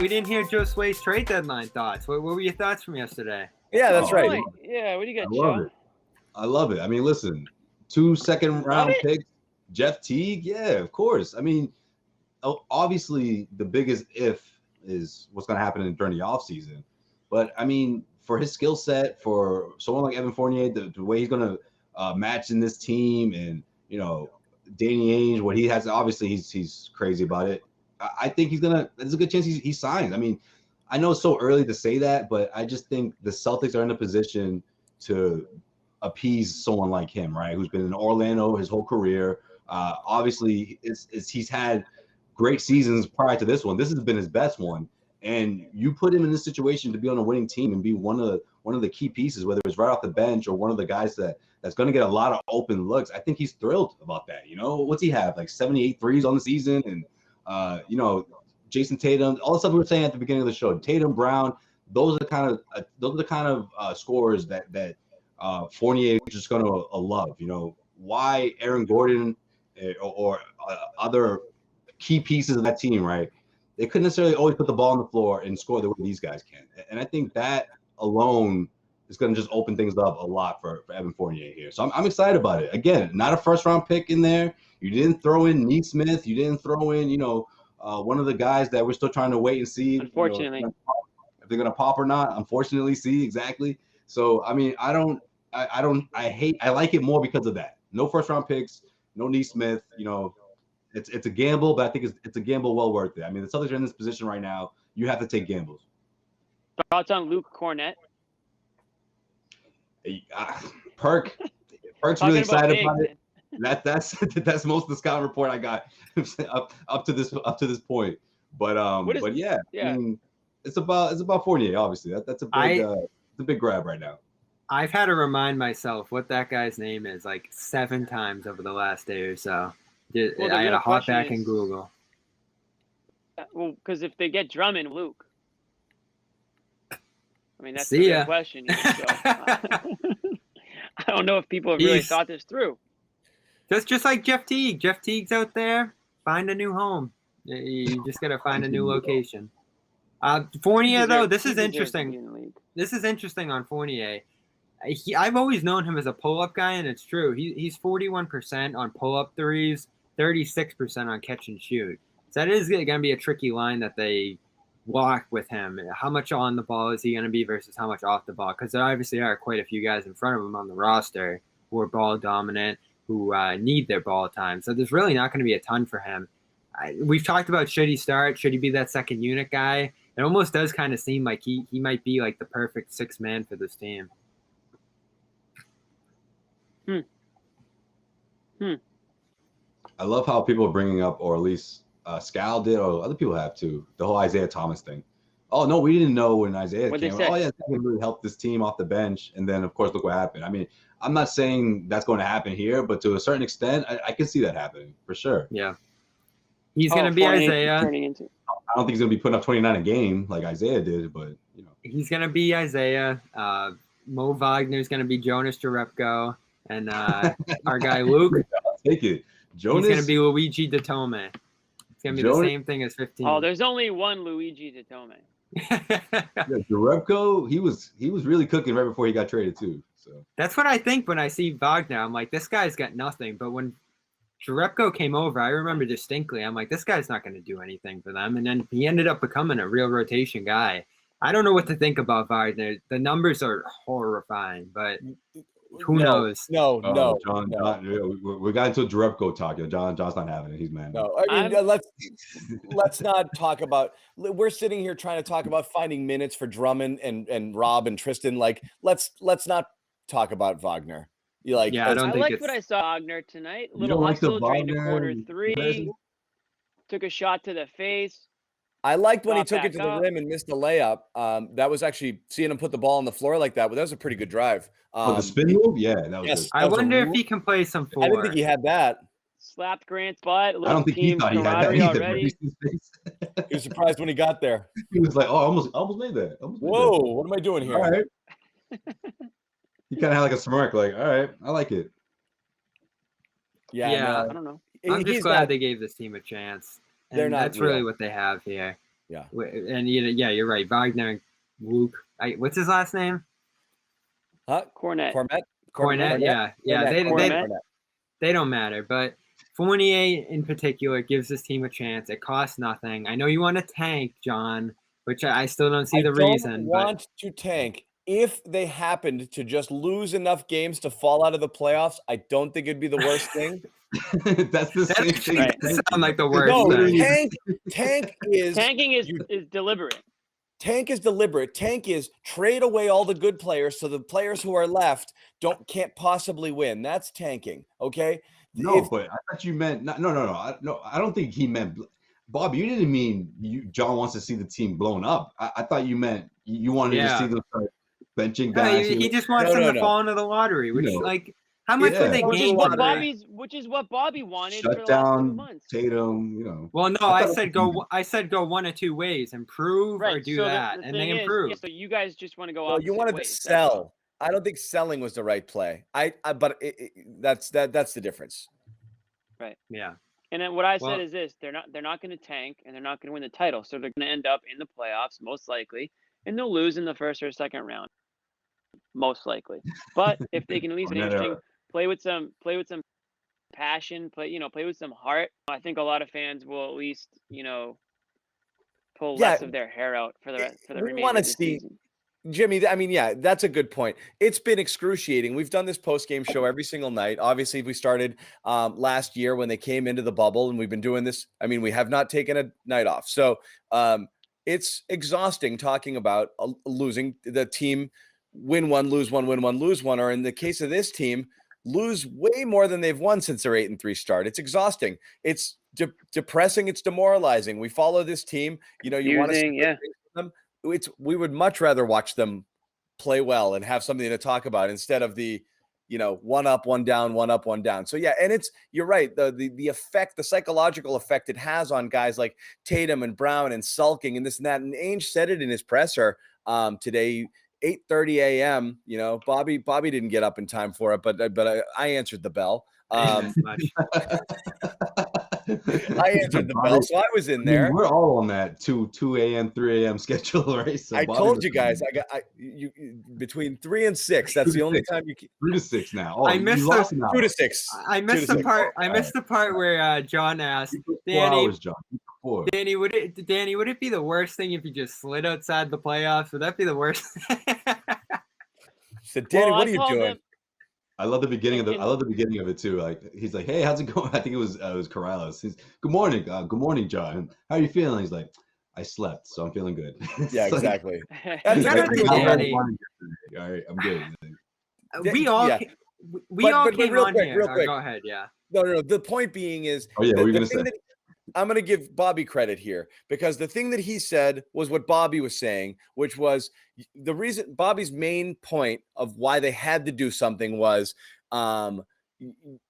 We didn't hear Josue's trade deadline thoughts. What were your thoughts from yesterday? Yeah, that's right. Right. Yeah, what do you got, Joe? I love it. I mean, listen, 2 second-round picks, Jeff Teague, yeah, of course. I mean, obviously the biggest if is what's going to happen during the offseason. But, I mean, for his skill set, for someone like Evan Fournier, the way he's going to match in this team and, you know, Danny Ainge, what he has, obviously he's crazy about it. I think there's a good chance he signs. I mean, I know it's so early to say that, but I just think the Celtics are in a position to appease someone like him, right? Who's been in Orlando his whole career. Obviously, he's had great seasons prior to this one. This has been his best one, and you put him in this situation to be on a winning team and be one of the key pieces, whether it's right off the bench or one of the guys that's going to get a lot of open looks. I think he's thrilled about that. You know, what's he have, like 78 threes on the season, and you know, Jason Tatum, all the stuff we were saying at the beginning of the show. Tatum, Brown, those are the kind of scorers that Fournier is just going to love. You know, why Aaron Gordon or other key pieces of that team, right? They couldn't necessarily always put the ball on the floor and score the way these guys can. And I think that alone is going to just open things up a lot for Evan Fournier here. So I'm excited about it. Again, not a first-round pick in there. You didn't throw in Neesmith. You didn't throw in, you know, one of the guys that we're still trying to wait and see. Unfortunately. You know, if they're going to pop or not. Unfortunately, see, exactly. So, I mean, I like it more because of that. No first-round picks, no Neesmith. You know, it's a gamble, but I think it's a gamble well worth it. I mean, the Celtics are in this position right now. You have to take gambles. Thoughts on Luke Kornet? Perk's really excited about it. That's most of the scouting report I got up to this point. But yeah, I mean, it's about Fournier. Obviously, that's a big grab right now. I've had to remind myself what that guy's name is like 7 times over the last day or so. I had to hop back and Google. Well, because if they get Drummond, Luke. I mean, that's the real question. So, I don't know if people have really thought this through. That's just like Jeff Teague. Jeff Teague's out there. Find a new home. You just got to find a new location. Fournier, though, this is interesting. This is interesting on Fournier. I've always known him as a pull-up guy, and it's true. He's 41% on pull-up threes, 36% on catch and shoot. So that is going to be a tricky line that they walk with him. How much on the ball is he going to be versus how much off the ball? Because there obviously are quite a few guys in front of him on the roster who are ball dominant, who need their ball time. So there's really not going to be a ton for him. We've talked about should he start, should he be that second unit guy. It almost does kind of seem like he might be like the perfect 6th man for this team. I love how people are bringing up, or at least Scal did, or other people have too, the whole Isaiah Thomas thing. Oh, no, we didn't know when Isaiah came. Oh, yeah, he really helped this team off the bench. And then, of course, look what happened. I mean, I'm not saying that's going to happen here, but to a certain extent, I can see that happening for sure. Yeah. He's going to be Isaiah. I don't think he's going to be putting up 29 a game like Isaiah did, but, you know. He's going to be Isaiah. Mo Wagner's going to be Jonas Jerebko. And our guy Luke. I'll take it. Jonas. He's going to be Luigi Datome. It's going to be the same thing as 15. Oh, there's only one Luigi Datome. Jerebko, he was really cooking right before he got traded too. So that's what I think when I see Wagner. I'm like, this guy's got nothing. But when Jerebko came over, I remember distinctly, I'm like, this guy's not going to do anything for them. And then he ended up becoming a real rotation guy. I don't know what to think about Wagner. The numbers are horrifying, but who knows? John, we got into a Jerebko talk. John's not having it. He's mad. No, I mean, let's not talk about. We're sitting here trying to talk about finding minutes for Drummond and Rob and Tristan. Like, let's not talk about Wagner. I like what I saw Wagner tonight. Little hustle during the quarter 3. Took a shot to the face. I liked when he took it to the rim and missed a layup. That was actually seeing him put the ball on the floor like that. But that was a pretty good drive. The spin move, yeah, that was. Yes, I wonder if he can play some 4. I didn't think he had that. Slapped Grant's butt. I don't think he thought he had that either. Already. He was surprised when he got there. He was like, "Oh, I almost made that." Whoa, what am I doing here? All right. He kind of had like a smirk, like, "All right, I like it." Yeah. I don't know. I'm just glad they gave this team a chance. And that's really what they have here. Yeah. And yeah, you're right. Wagner and Luke. What's his last name? Kornet. Kornet. Yeah. They don't matter. But Fournier in particular gives this team a chance. It costs nothing. I know you want to tank, John, which I still don't see the reason. I don't want to tank. If they happened to just lose enough games to fall out of the playoffs, I don't think it'd be the worst thing. That's the same thing. Right. Sound like the worst No, thing. tank is tanking is deliberate. Tank is deliberate. Tank is trade away all the good players so the players who are left can't possibly win. That's tanking. Okay. No, but I thought you meant no. I don't think he meant. Bob, you didn't mean John wants to see the team blown up. I thought you meant you wanted to see them start benching guys. He just wants them to fall into the lottery, which like how much would they gain? Which is what Bobby wanted Shut for the down last 2 months. Tatum, Well, no, I said go one of two ways: improve or do that, and they improve. So you guys just want to go off. You wanted to sell. I don't think selling was the right play. But that's the difference. Right. Yeah. And then what I said is this: they're not going to tank, and they're not going to win the title, so they're going to end up in the playoffs most likely, and they'll lose in the first or second round, most likely. But if they can at least play with some passion, play with some heart, I think a lot of fans will at least pull less of their hair out for the remainder of the season. Jimmy, I mean, yeah, that's a good point. It's been excruciating. We've done this post-game show every single night. Obviously, we started last year when they came into the bubble, and we've been doing this. I mean, we have not taken a night off. So it's exhausting talking about losing the team, win one, lose one, win one, lose one, or in the case of this team, lose way more than they've won since their 8-3 start. It's exhausting. It's depressing. It's demoralizing. We follow this team. You want to see them. We would much rather watch them play well and have something to talk about instead of the, one up, one down, one up, one down. So yeah, and you're right. The effect, the psychological effect it has on guys like Tatum and Brown and sulking and this and that. And Ainge said it in his presser today, 8:30 a.m. Bobby didn't get up in time for it, but I answered the bell. I answered the bell, so I was in there. We're all on that 2 a.m., 3 a.m. schedule, right? So I told you guys, you between 3 and 6. That's the only time you can. 3 to 6 now. Oh, I missed 2 to 6. I missed the part. I missed the part where John asked Danny. Danny, would it be the worst thing if you just slid outside the playoffs? Would that be the worst? So Danny, what are you doing? I love the beginning of it too. Like he's like, "Hey, how's it going?" I think it was Corrales. He's, "Good morning, John. How are you feeling?" He's like, "I slept, so I'm feeling good." Yeah, exactly. That's Danny. All right, I'm good. We all came on here. Go ahead. Yeah. No. The point being is, what were you gonna say? I'm going to give Bobby credit here because the thing that he said was what Bobby was saying, which was the reason Bobby's main point of why they had to do something was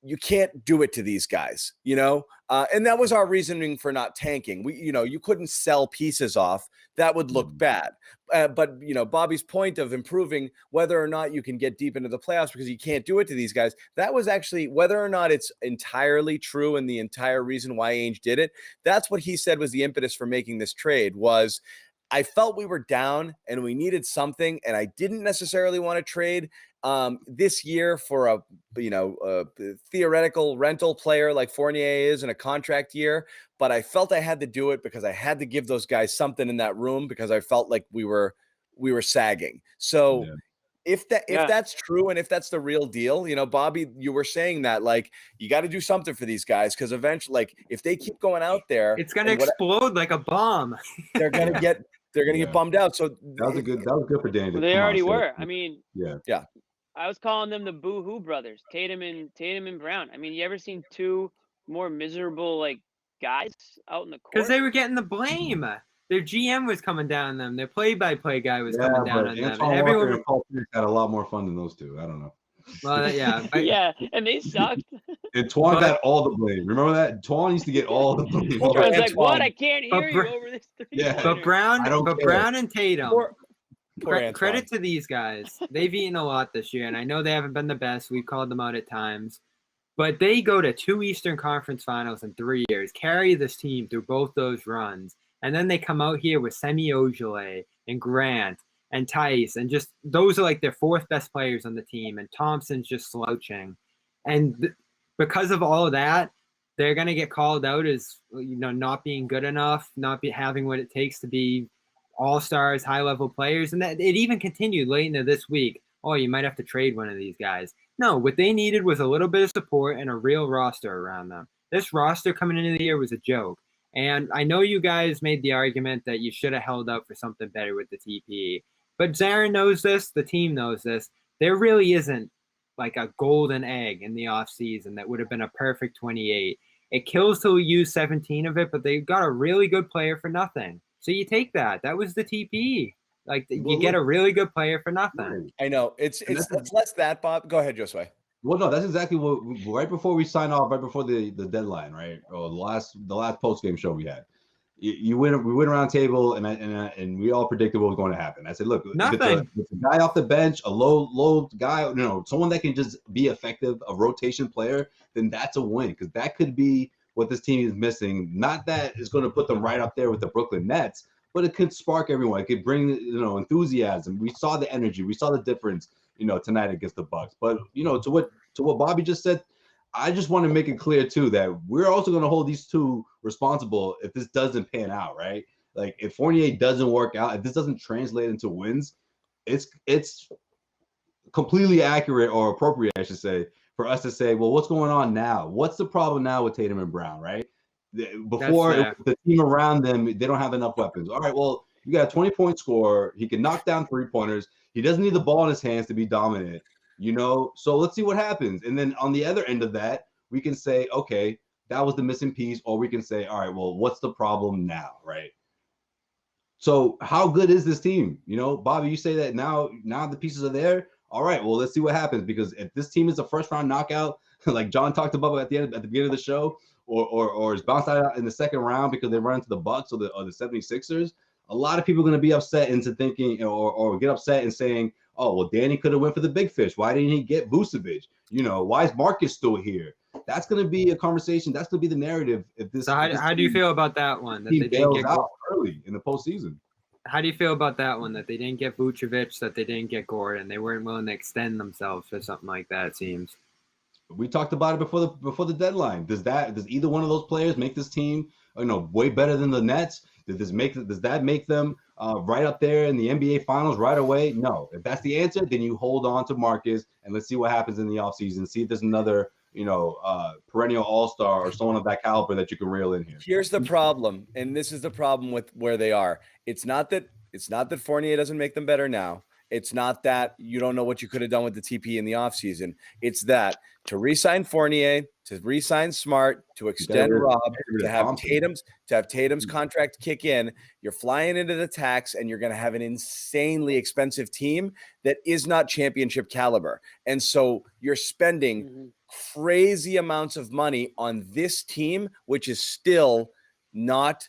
you can't do it to these guys, and that was our reasoning for not tanking. You couldn't sell pieces off. That would look bad. But Bobby's point of improving whether or not you can get deep into the playoffs because you can't do it to these guys, that was actually whether or not it's entirely true and the entire reason why Ainge did it. That's what he said was the impetus for making this trade was I felt we were down and we needed something, and I didn't necessarily want to trade this year for a theoretical rental player like Fournier is in a contract year, but I felt I had to do it because I had to give those guys something in that room because I felt like we were sagging. So if that's true and if that's the real deal, Bobby, you were saying that like you got to do something for these guys because eventually, like if they keep going out there, it's gonna explode like a bomb. They're gonna get bummed out. So that was good for Danny. Well, they already were. I mean, yeah. I was calling them the Boo-Hoo brothers, Tatum and Brown. I mean, you ever seen two more miserable like guys out in the court? Because they were getting the blame. Their GM was coming down on them. Their play-by-play guy was coming down on them. And everyone and Paul Pierce had a lot more fun than those two. I don't know. Well, yeah. Yeah, and they sucked. And Twan got all the blame. Remember that? Twan used to get all the blame. Twan's like, what? I can't hear you over this three. Yeah. But Brown and Tatum. Poor credit to these guys. They've eaten a lot this year, and I know they haven't been the best. We've called them out at times. But they go to 2 Eastern Conference Finals in 3 years, carry this team through both those runs, And then they come out here with Semi Ojeleye and Grant and Theis, and just those are like their fourth best players on the team, and Thompson's just slouching. And because of all of that, they're going to get called out as, not being good enough, not having what it takes to be all-stars, high-level players. And that it even continued late into this week. Oh, you might have to trade one of these guys. No, what they needed was a little bit of support and a real roster around them. This roster coming into the year was a joke. And I know you guys made the argument that you should have held up for something better with the TPE. But Zarin knows this. The team knows this. There really isn't like a golden egg in the offseason that would have been a perfect 28. It kills to use 17 of it, but they got a really good player for nothing. So you take that. That was the TPE. Like, you get a really good player for nothing. I know. It's less that, Bob. Go ahead, Josue. Well, no, that's exactly what right before we sign off, right before the deadline, right? Or the last post game show we had. We went around the table and we all predicted what was going to happen. I said, look, if it's a guy off the bench, a low guy, someone that can just be effective, a rotation player, then that's a win, because that could be what this team is missing. Not that it's going to put them right up there with the Brooklyn Nets, but it could spark everyone. It could bring enthusiasm. We saw the energy. We saw the difference, tonight against the Bucks. But to what Bobby just said, I just want to make it clear too that we're also going to hold these two responsible if this doesn't pan out, right? Like, if Fournier doesn't work out, if this doesn't translate into wins, it's completely accurate or appropriate, I should say, for us to say, well, what's going on now? What's the problem now with Tatum and Brown, right? Before, the team around them, they don't have enough weapons. All right, well, you got a 20-point scorer. He can knock down three-pointers. He doesn't need the ball in his hands to be dominant, So let's see what happens. And then on the other end of that, we can say, okay, that was the missing piece. Or we can say, all right, well, what's the problem now, right? So how good is this team? Bobby, you say that now the pieces are there. All right, well, let's see what happens. Because if this team is a first-round knockout, like John talked about at the beginning of the show, or is bounced out in the second round because they run into the Bucks or the 76ers, a lot of people are going to be upset into thinking or get upset and saying, oh, well, Danny could have went for the big fish. Why didn't he get Vucevic? Why is Marcus still here? That's going to be a conversation. That's going to be the narrative. So how do you feel about that one? That they didn't get out early in the postseason. How do you feel about that one? That they didn't get Vucevic, that they didn't get Gordon. They weren't willing to extend themselves for something like that, it seems. We talked about it before the deadline. Does either one of those players make this team, way better than the Nets? Does that make them right up there in the NBA Finals right away? No. If that's the answer, then you hold on to Marcus and let's see what happens in the offseason. See if there's another, perennial all-star or someone of that caliber that you can reel in here. Here's the problem, and this is the problem with where they are. It's not that Fournier doesn't make them better now. It's not that you don't know what you could have done with the TP in the offseason. It's that to re-sign Fournier, to re-sign Smart, to extend Rob, to have Tatum's contract kick in, you're flying into the tax and you're going to have an insanely expensive team that is not championship caliber. And so you're spending crazy amounts of money on this team, which is still not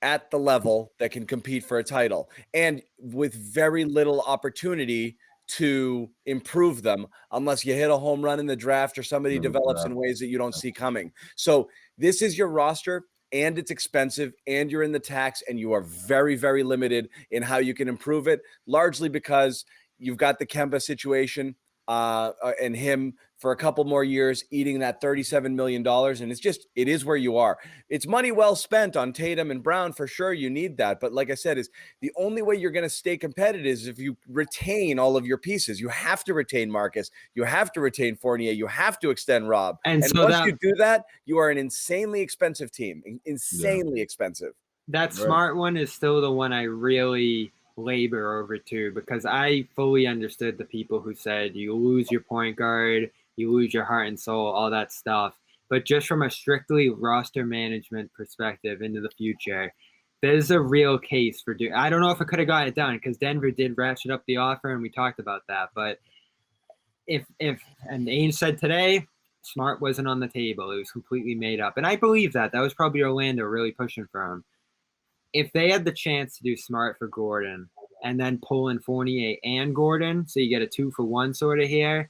at the level that can compete for a title, and with very little opportunity to improve them unless you hit a home run in the draft or somebody develops in ways that you don't see coming. So this is your roster, and it's expensive, and you're in the tax, and you are very, very limited in how you can improve it, largely because you've got the Kemba situation and him for a couple more years eating that $37 million. And it is where you are. It's money well spent on Tatum and Brown. For sure, you need that. But like I said, is the only way you're going to stay competitive is if you retain all of your pieces. You have to retain Marcus. You have to retain Fournier. You have to extend Rob. And so once you do that, you are an insanely expensive team. Insanely expensive. That Smart one is still the one I really labor over too, because I fully understood the people who said you lose your point guard, you lose your heart and soul, all that stuff. But just from a strictly roster management perspective into the future, there's a real case for doing. I don't know if I could have got it done because Denver did ratchet up the offer and we talked about that. But if and Ainge said today, Smart wasn't on the table. It was completely made up. And I believe that. That was probably Orlando really pushing for him. If they had the chance to do Smart for Gordon and then pull in Fournier and Gordon, so you get a 2-for-1 sort of here,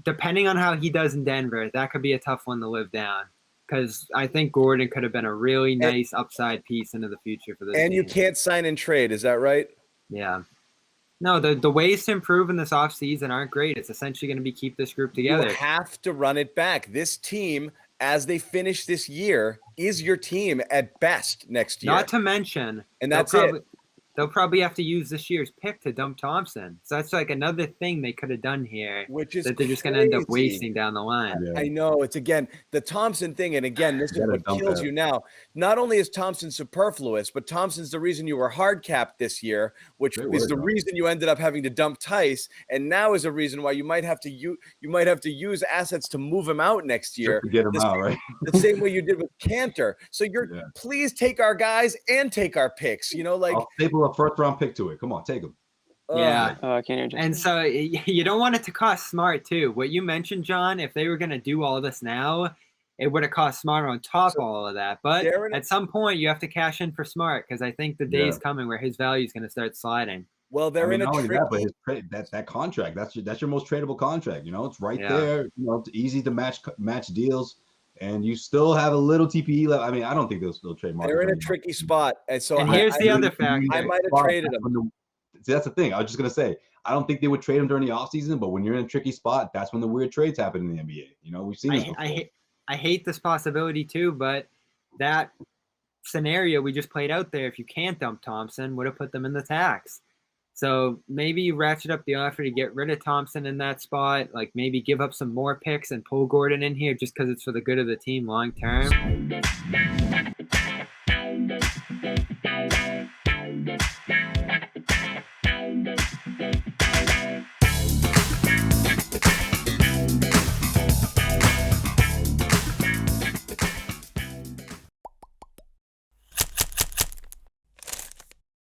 depending on how he does in Denver, that could be a tough one to live down because I think Gordon could have been a really nice upside piece into the future for this And team. you can't sign and trade, is that right? Yeah. No, the ways to improve in this offseason aren't great. It's essentially going to be keep this group together. You have to run it back. This team, as they finish this year, is your team at best next year. Not to mention, and that's it. They'll probably have to use this year's pick to dump Thompson. So that's like another thing they could have done here, which is that they're just going to end up wasting down the line. Yeah. I know. It's, again, the Thompson thing, and again, this is what kills you now. Not only is Thompson superfluous, but Thompson's the reason you were hard capped this year, which is the reason you ended up having to dump Theis, and now is a reason why you might have to use assets to move him out next year. Just to get him out, right? The same way you did with Cantor. So please take our guys and take our picks. You know, like I'll staple a first-round pick to it. Come on, take him. Yeah. I can't hear. And so you don't want it to cost Smart too. What you mentioned, John, if they were going to do all this now, it would have cost Smart on top of all of that. But at some point, you have to cash in for Smart, because I think the day is coming where his value is going to start sliding. Well, they're in a that contract. That's your most tradable contract. You know, it's right there. You know, it's easy to match deals. And you still have a little TPE left. I mean, I don't think they'll trade Marcus. They're in a tricky spot. And so here's the other factor. I might have traded him. See, that's the thing. I was just going to say, I don't think they would trade him during the offseason, but when you're in a tricky spot, that's when the weird trades happen in the NBA. You know, we've seen this before. I hate this possibility too, but that scenario we just played out there, if you can't dump Thompson, would have put them in the tax. So maybe you ratchet up the offer to get rid of Thompson in that spot, like maybe give up some more picks and pull Gordon in here just because it's for the good of the team long term.